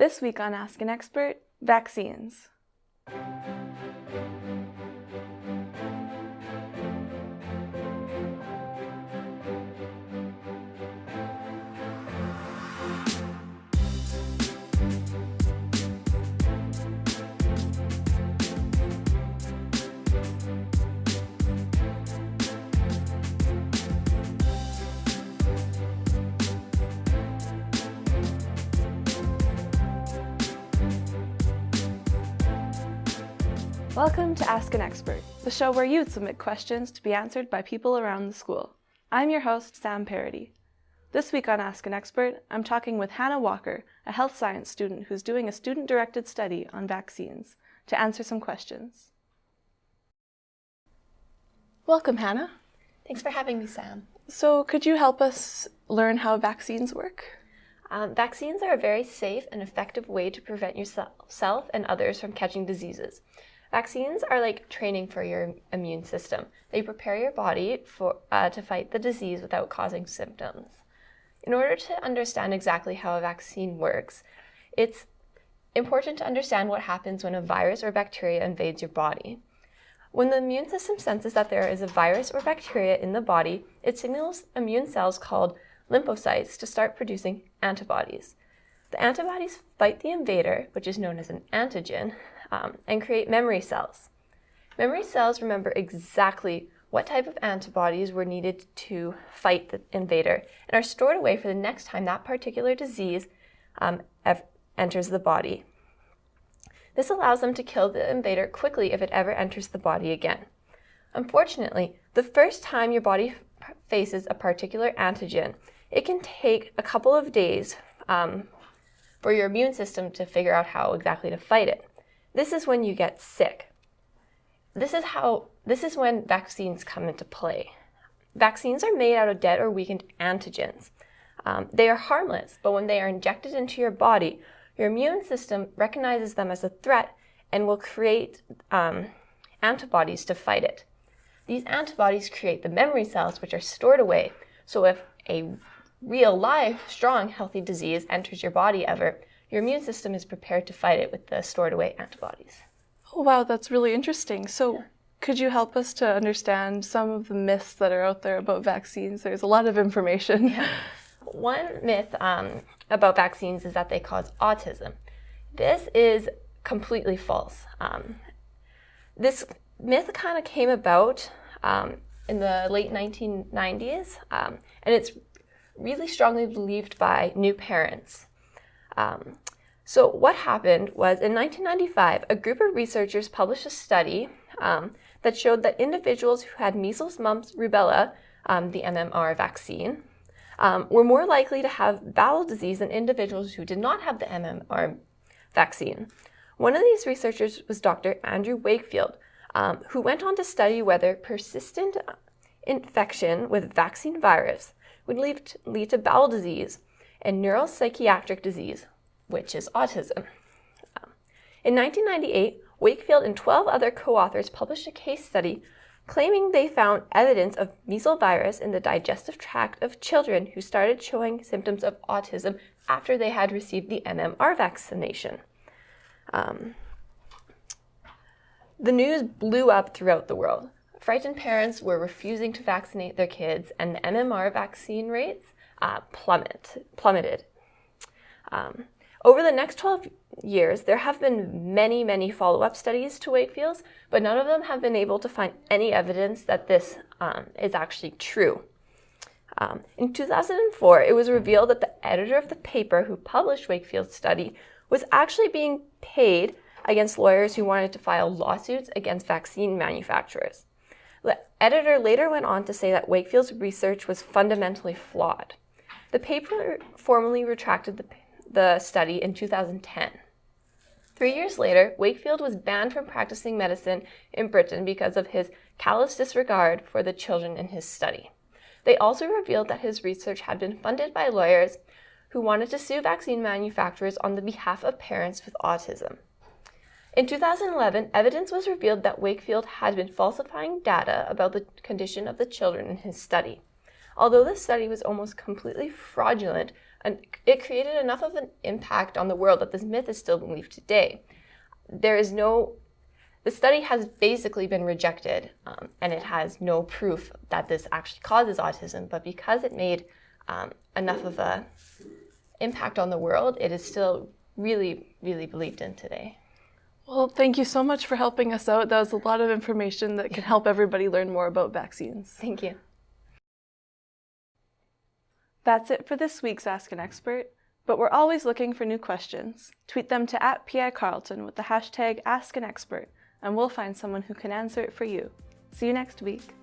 This week on Ask an Expert, vaccines. Welcome to Ask an Expert, the show where youth submit questions to be answered by people around the school. I'm your host, Sam Parody. This week on Ask an Expert, I'm talking with Hannah Walker, a health science student who's doing a student-directed study on vaccines, to answer some questions. Welcome, Hannah. Thanks for having me, Sam. So could you help us learn how vaccines work? Vaccines are a very safe and effective way to prevent yourself and others from catching diseases. Vaccines are like training for your immune system. They prepare your body to fight the disease without causing symptoms. In order to understand exactly how a vaccine works, it's important to understand what happens when a virus or bacteria invades your body. When the immune system senses that there is a virus or bacteria in the body, it signals immune cells called lymphocytes to start producing antibodies. The antibodies fight the invader, which is known as an antigen, and create memory cells. Memory cells remember exactly what type of antibodies were needed to fight the invader and are stored away for the next time that particular disease enters the body. This allows them to kill the invader quickly if it ever enters the body again. Unfortunately, the first time your body faces a particular antigen, it can take a couple of days for your immune system to figure out how exactly to fight it. This is when you get sick. This is when vaccines come into play. Vaccines are made out of dead or weakened antigens. They are harmless, but when they are injected into your body, your immune system recognizes them as a threat and will create antibodies to fight it. These antibodies create the memory cells, which are stored away. So if a real, live, strong, healthy disease enters your body ever, your immune system is prepared to fight it with the stored away antibodies. Oh, wow, that's really interesting. So could you help us to understand some of the myths that are out there about vaccines? There's a lot of information. Yeah. One myth about vaccines is that they cause autism. This is completely false. This myth kind of came about in the late 1990s, and it's really strongly believed by new parents. So what happened was in 1995, a group of researchers published a study that showed that individuals who had measles, mumps, rubella, the MMR vaccine, were more likely to have bowel disease than individuals who did not have the MMR vaccine. One of these researchers was Dr. Andrew Wakefield, who went on to study whether persistent infection with vaccine virus would lead to bowel disease and neuropsychiatric disease, which is autism. In 1998, Wakefield and 12 other co-authors published a case study claiming they found evidence of measles virus in the digestive tract of children who started showing symptoms of autism after they had received the MMR vaccination. The news blew up throughout the world. Frightened parents were refusing to vaccinate their kids, and the MMR vaccine rates plummeted. Over the next 12 years, there have been many follow-up studies to Wakefield's, but none of them have been able to find any evidence that this is actually true. In 2004, it was revealed that the editor of the paper who published Wakefield's study was actually being paid against lawyers who wanted to file lawsuits against vaccine manufacturers. The editor later went on to say that Wakefield's research was fundamentally flawed. The paper formally retracted the study in 2010. 3 years later, Wakefield was banned from practicing medicine in Britain because of his callous disregard for the children in his study. They also revealed that his research had been funded by lawyers who wanted to sue vaccine manufacturers on the behalf of parents with autism. In 2011, evidence was revealed that Wakefield had been falsifying data about the condition of the children in his study. Although the study was almost completely fraudulent, And it created enough of an impact on the world that this myth is still believed today. The study has basically been rejected, and it has no proof that this actually causes autism, but because it made enough of an impact on the world, it is still really, really believed in today. Well, thank you so much for helping us out. That was a lot of information that can help everybody learn more about vaccines. Thank you. That's it for this week's Ask an Expert, but we're always looking for new questions. Tweet them to @PICarlton with the hashtag AskAnExpert, and we'll find someone who can answer it for you. See you next week.